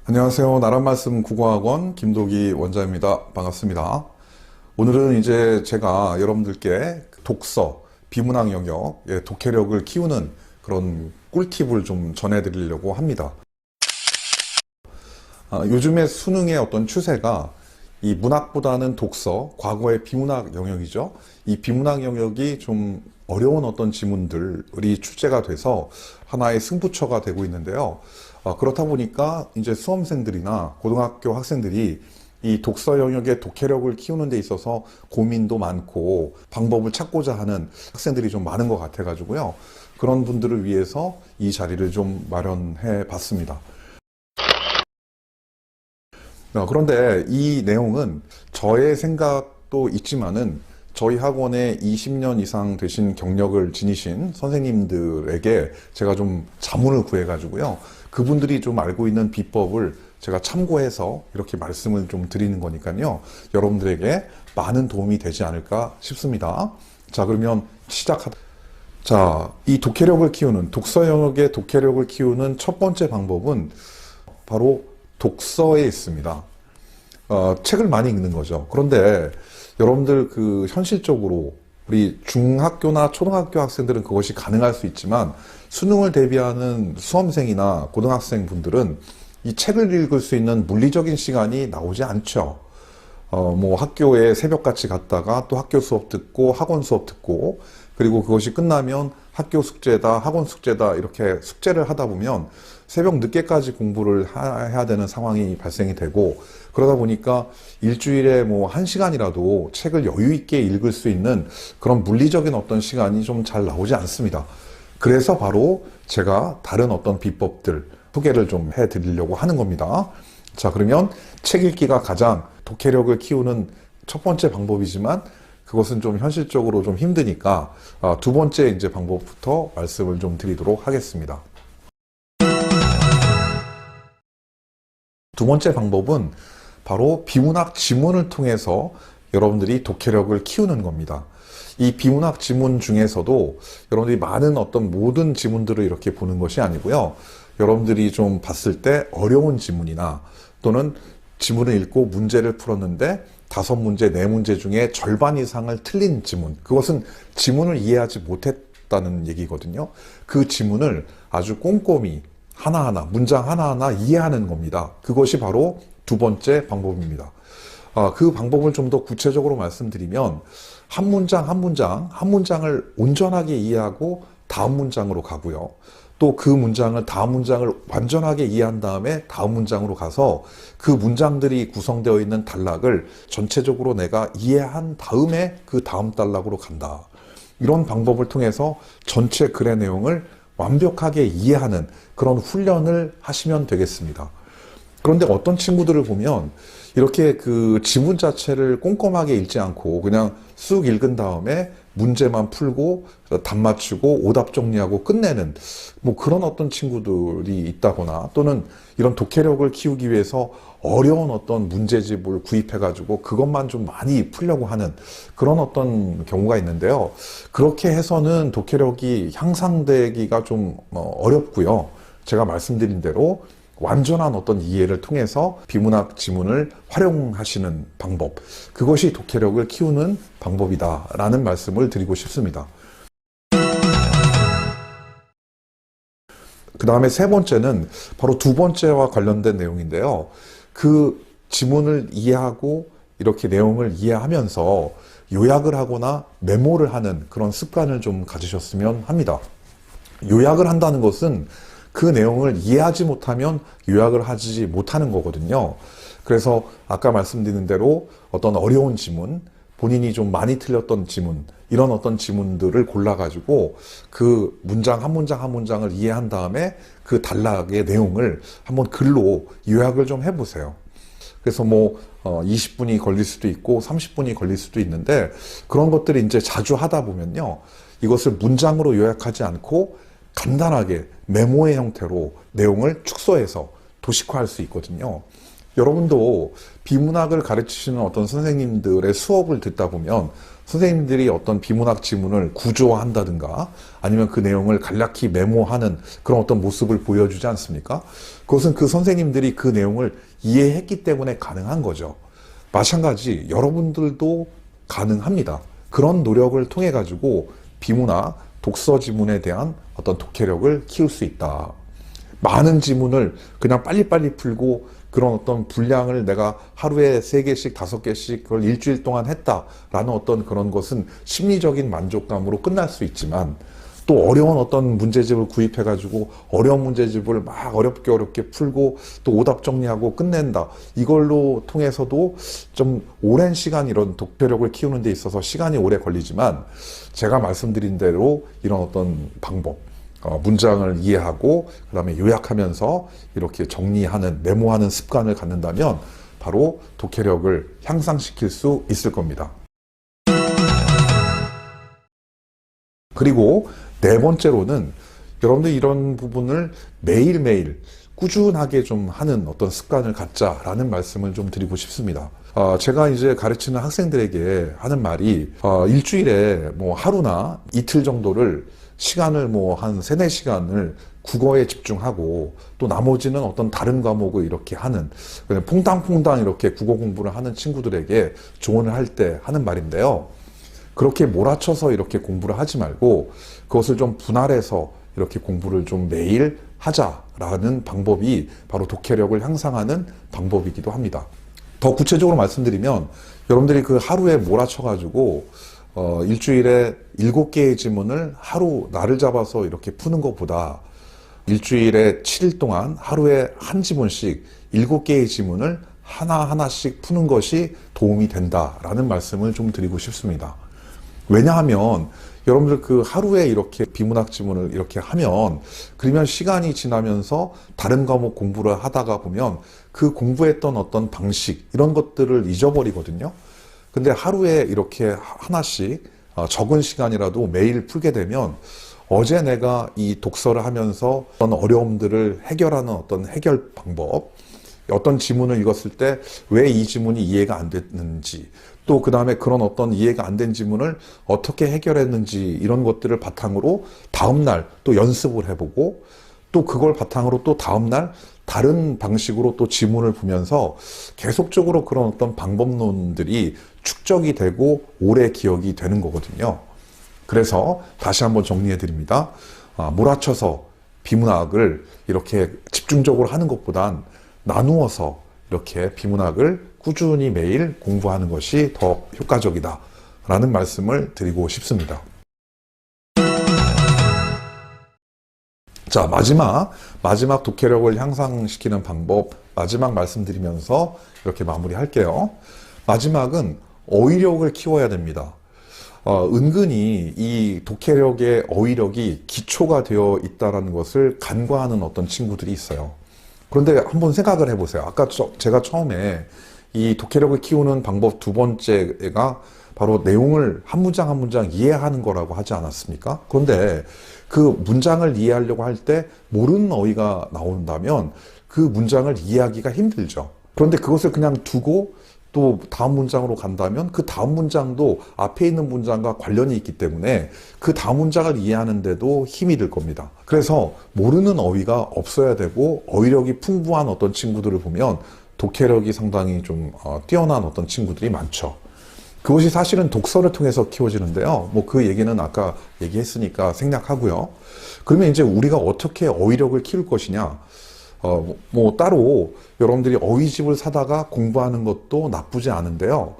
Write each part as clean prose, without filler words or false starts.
안녕하세요. 나란말씀 국어학원 김도기 원장입니다. 반갑습니다. 오늘은 이제 제가 여러분들께 독서, 비문학 영역, 독해력을 키우는 그런 꿀팁을 좀 전해드리려고 합니다. 요즘에 수능의 어떤 추세가 이 문학보다는 독서, 과거의 비문학 영역이죠. 이 비문학 영역이 좀 어려운 어떤 지문들이 출제가 돼서 하나의 승부처가 되고 있는데요. 그렇다 보니까 이제 수험생들이나 고등학교 학생들이 이 독서 영역의 독해력을 키우는 데 있어서 고민도 많고 방법을 찾고자 하는 학생들이 좀 많은 것 같아가지고요. 그런 분들을 위해서 이 자리를 좀 마련해 봤습니다. 그런데 이 내용은 저의 생각도 있지만은 저희 학원에 20년 이상 되신 경력을 지니신 선생님들에게 제가 좀 자문을 구해가지고요. 그분들이 좀 알고 있는 비법을 제가 참고해서 이렇게 말씀을 좀 드리는 거니까요. 여러분들에게 많은 도움이 되지 않을까 싶습니다. 자, 그러면 자, 이 독해력을 키우는, 독서 영역의 독해력을 키우는 첫 번째 방법은 바로 독서에 있습니다. 책을 많이 읽는 거죠. 그런데 여러분들 현실적으로 우리 중학교나 초등학교 학생들은 그것이 가능할 수 있지만 수능을 대비하는 수험생이나 고등학생 분들은 이 책을 읽을 수 있는 물리적인 시간이 나오지 않죠. 뭐 학교에 새벽같이 갔다가 또 학교 수업 듣고 학원 수업 듣고 그리고 그것이 끝나면 학교 숙제다 학원 숙제다 이렇게 숙제를 하다 보면 새벽 늦게까지 공부를 해야 되는 상황이 발생이 되고 그러다 보니까 일주일에 뭐 1시간이라도 책을 여유 있게 읽을 수 있는 그런 물리적인 어떤 시간이 좀 잘 나오지 않습니다. 그래서 바로 제가 다른 어떤 비법들 소개를 좀 해드리려고 하는 겁니다. 자, 그러면 책 읽기가 가장 독해력을 키우는 첫 번째 방법이지만 그것은 좀 현실적으로 좀 힘드니까 두 번째 이제 방법부터 말씀을 좀 드리도록 하겠습니다. 두 번째 방법은 바로 비문학 지문을 통해서 여러분들이 독해력을 키우는 겁니다. 이 비문학 지문 중에서도 여러분들이 많은 어떤 모든 지문들을 이렇게 보는 것이 아니고요. 여러분들이 좀 봤을 때 어려운 지문이나 또는 지문을 읽고 문제를 풀었는데 5문제, 4문제 중에 절반 이상을 틀린 지문. 그것은 지문을 이해하지 못했다는 얘기거든요. 그 지문을 아주 꼼꼼히 하나하나, 문장 하나하나 이해하는 겁니다. 그것이 바로 두 번째 방법입니다. 그 방법을 좀 더 구체적으로 말씀드리면 한 문장 한 문장을 온전하게 이해하고 다음 문장으로 가고요. 또 그 문장을 다음 문장을 완전하게 이해한 다음에 다음 문장으로 가서 그 문장들이 구성되어 있는 단락을 전체적으로 내가 이해한 다음에 그 다음 단락으로 간다. 이런 방법을 통해서 전체 글의 내용을 완벽하게 이해하는 그런 훈련을 하시면 되겠습니다. 그런데 어떤 친구들을 보면 이렇게 그 지문 자체를 꼼꼼하게 읽지 않고 그냥 쑥 읽은 다음에 문제만 풀고 답 맞추고 오답 정리하고 끝내는 뭐 그런 어떤 친구들이 있다거나 또는 이런 독해력을 키우기 위해서 어려운 어떤 문제집을 구입해 가지고 그것만 좀 많이 풀려고 하는 그런 어떤 경우가 있는데요. 그렇게 해서는 독해력이 향상되기가 좀 어렵고요. 제가 말씀드린 대로 완전한 어떤 이해를 통해서 비문학 지문을 활용하시는 방법, 그것이 독해력을 키우는 방법이다라는 말씀을 드리고 싶습니다. 그 다음에 세 번째는 바로 두 번째와 관련된 내용인데요. 그 지문을 이해하고 이렇게 내용을 이해하면서 요약을 하거나 메모를 하는 그런 습관을 좀 가지셨으면 합니다. 요약을 한다는 것은 그 내용을 이해하지 못하면 요약을 하지 못하는 거거든요. 그래서 아까 말씀드린 대로 어떤 어려운 지문, 본인이 좀 많이 틀렸던 지문, 이런 어떤 지문들을 골라가지고 그 문장 한 문장을 이해한 다음에 그 단락의 내용을 한번 글로 요약을 좀 해보세요. 그래서 뭐 20분이 걸릴 수도 있고 30분이 걸릴 수도 있는데 그런 것들을 이제 자주 하다 보면요. 이것을 문장으로 요약하지 않고 간단하게 메모의 형태로 내용을 축소해서 도식화할 수 있거든요. 여러분도 비문학을 가르치시는 어떤 선생님들의 수업을 듣다 보면 선생님들이 어떤 비문학 지문을 구조화한다든가 아니면 그 내용을 간략히 메모하는 그런 어떤 모습을 보여주지 않습니까? 그것은 그 선생님들이 그 내용을 이해했기 때문에 가능한 거죠. 마찬가지 여러분들도 가능합니다. 그런 노력을 통해 가지고 비문학, 독서 지문에 대한 어떤 독해력을 키울 수 있다. 많은 지문을 그냥 빨리빨리 풀고 그런 어떤 분량을 내가 하루에 3개씩, 5개씩 그걸 일주일 동안 했다라는 어떤 그런 것은 심리적인 만족감으로 끝날 수 있지만 또 어려운 어떤 문제집을 구입해가지고 어려운 문제집을 막 어렵게 풀고 또 오답 정리하고 끝낸다. 이걸로 통해서도 좀 오랜 시간 이런 독해력을 키우는 데 있어서 시간이 오래 걸리지만 제가 말씀드린 대로 이런 어떤 방법, 문장을 이해하고 그 다음에 요약하면서 이렇게 정리하는, 메모하는 습관을 갖는다면 바로 독해력을 향상시킬 수 있을 겁니다. 그리고 네 번째로는 여러분들 이런 부분을 매일매일 꾸준하게 좀 하는 어떤 습관을 갖자라는 말씀을 좀 드리고 싶습니다. 제가 이제 가르치는 학생들에게 하는 말이 일주일에 뭐 하루나 이틀 정도를 시간을 뭐 한 3-4시간을 국어에 집중하고 또 나머지는 어떤 다른 과목을 이렇게 하는 그냥 퐁당퐁당 이렇게 국어 공부를 하는 친구들에게 조언을 할 때 하는 말인데요. 그렇게 몰아쳐서 이렇게 공부를 하지 말고 그것을 좀 분할해서 이렇게 공부를 좀 매일 하자라는 방법이 바로 독해력을 향상하는 방법이기도 합니다. 더 구체적으로 말씀드리면 여러분들이 그 하루에 몰아쳐가지고 일주일에 7개의 지문을 하루 날을 잡아서 이렇게 푸는 것보다 일주일에 7일 동안 하루에 한 지문씩 7개의 지문을 하나하나씩 푸는 것이 도움이 된다라는 말씀을 좀 드리고 싶습니다. 왜냐하면 여러분들 그 하루에 이렇게 비문학 지문을 이렇게 하면 그러면 시간이 지나면서 다른 과목 공부를 하다가 보면 그 공부했던 어떤 방식 이런 것들을 잊어버리거든요. 근데 하루에 이렇게 하나씩 적은 시간이라도 매일 풀게 되면 어제 내가 이 독서를 하면서 어떤 어려움들을 해결하는 어떤 해결 방법, 어떤 지문을 읽었을 때 왜 이 지문이 이해가 안 됐는지, 또 그 다음에 그런 어떤 이해가 안 된 지문을 어떻게 해결했는지 이런 것들을 바탕으로 다음날 또 연습을 해보고 또 그걸 바탕으로 또 다음날 다른 방식으로 또 지문을 보면서 계속적으로 그런 어떤 방법론들이 축적이 되고 오래 기억이 되는 거거든요. 그래서 다시 한번 정리해 드립니다. 몰아쳐서 비문학을 이렇게 집중적으로 하는 것보단 나누어서 이렇게 비문학을 꾸준히 매일 공부하는 것이 더 효과적이다 라는 말씀을 드리고 싶습니다. 자, 마지막 독해력을 향상시키는 방법 마지막 말씀드리면서 이렇게 마무리할게요. 마지막은 어휘력을 키워야 됩니다. 은근히 이 독해력의 어휘력이 기초가 되어 있다는 것을 간과하는 어떤 친구들이 있어요. 그런데 한번 생각을 해보세요. 아까 제가 처음에 이 독해력을 키우는 방법 두 번째가 바로 내용을 한 문장 한 문장 이해하는 거라고 하지 않았습니까? 그런데 그 문장을 이해하려고 할 때 모르는 어휘가 나온다면 그 문장을 이해하기가 힘들죠. 그런데 그것을 그냥 두고 또 다음 문장으로 간다면 그 다음 문장도 앞에 있는 문장과 관련이 있기 때문에 그 다음 문장을 이해하는데도 힘이 들 겁니다. 그래서 모르는 어휘가 없어야 되고 어휘력이 풍부한 어떤 친구들을 보면 독해력이 상당히 좀 뛰어난 어떤 친구들이 많죠. 그것이 사실은 독서를 통해서 키워지는데요. 뭐 그 얘기는 아까 얘기했으니까 생략하고요. 그러면 이제 우리가 어떻게 어휘력을 키울 것이냐? 뭐 따로 여러분들이 어휘집을 사다가 공부하는 것도 나쁘지 않은데요.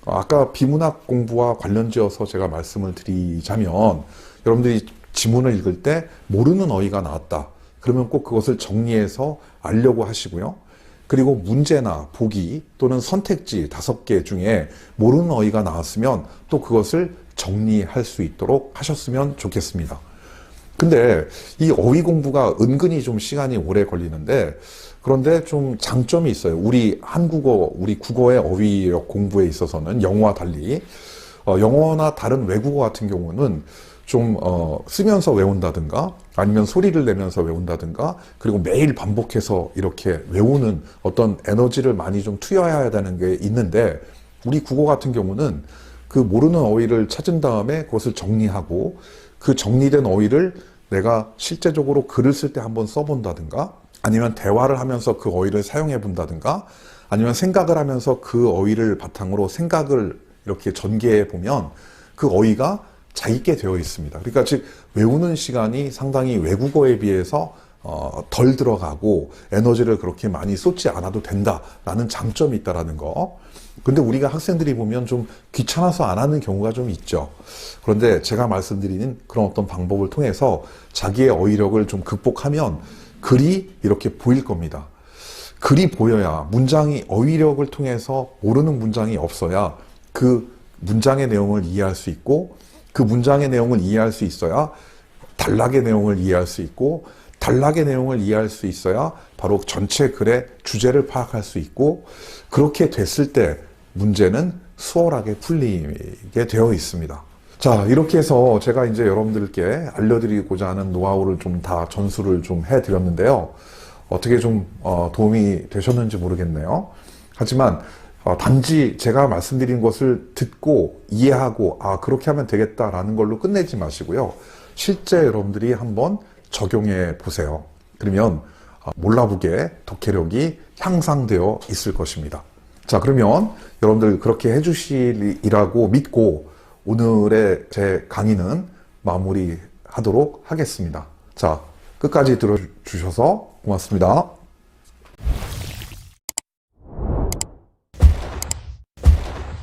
아까 비문학 공부와 관련지어서 제가 말씀을 드리자면 여러분들이 지문을 읽을 때 모르는 어휘가 나왔다. 그러면 꼭 그것을 정리해서 알려고 하시고요. 그리고 문제나 보기 또는 선택지 5개 중에 모르는 어휘가 나왔으면 또 그것을 정리할 수 있도록 하셨으면 좋겠습니다. 근데 이 어휘 공부가 은근히 좀 시간이 오래 걸리는데 그런데 좀 장점이 있어요. 우리 국어의 어휘력 공부에 있어서는 영어와 달리 영어나 다른 외국어 같은 경우는 좀 쓰면서 외운다든가 아니면 소리를 내면서 외운다든가 그리고 매일 반복해서 이렇게 외우는 어떤 에너지를 많이 좀 투여해야 되는 게 있는데 우리 국어 같은 경우는 그 모르는 어휘를 찾은 다음에 그것을 정리하고 그 정리된 어휘를 내가 실제적으로 글을 쓸 때 한번 써본다든가 아니면 대화를 하면서 그 어휘를 사용해 본다든가 아니면 생각을 하면서 그 어휘를 바탕으로 생각을 이렇게 전개해 보면 그 어휘가 자있게 되어 있습니다. 그러니까 즉 외우는 시간이 상당히 외국어에 비해서 덜 들어가고 에너지를 그렇게 많이 쏟지 않아도 된다라는 장점이 있다라는 거. 근데 우리가 학생들이 보면 좀 귀찮아서 안 하는 경우가 좀 있죠. 그런데 제가 말씀드리는 그런 어떤 방법을 통해서 자기의 어휘력을 좀 극복하면 글이 이렇게 보일 겁니다. 글이 보여야 문장이 어휘력을 통해서 모르는 문장이 없어야 그 문장의 내용을 이해할 수 있고 그 문장의 내용을 이해할 수 있어야 단락의 내용을 이해할 수 있고 단락의 내용을 이해할 수 있어야 바로 전체 글의 주제를 파악할 수 있고 그렇게 됐을 때 문제는 수월하게 풀리게 되어 있습니다. 자, 이렇게 해서 제가 이제 여러분들께 알려드리고자 하는 노하우를 좀 다 전수를 좀 해드렸는데요. 어떻게 좀 도움이 되셨는지 모르겠네요. 하지만 단지 제가 말씀드린 것을 듣고 이해하고 그렇게 하면 되겠다라는 걸로 끝내지 마시고요. 실제 여러분들이 한번 적용해 보세요. 그러면 몰라보게 독해력이 향상되어 있을 것입니다. 자, 그러면 여러분들 그렇게 해주시리라고 믿고 오늘의 제 강의는 마무리하도록 하겠습니다. 자, 끝까지 들어주셔서 고맙습니다.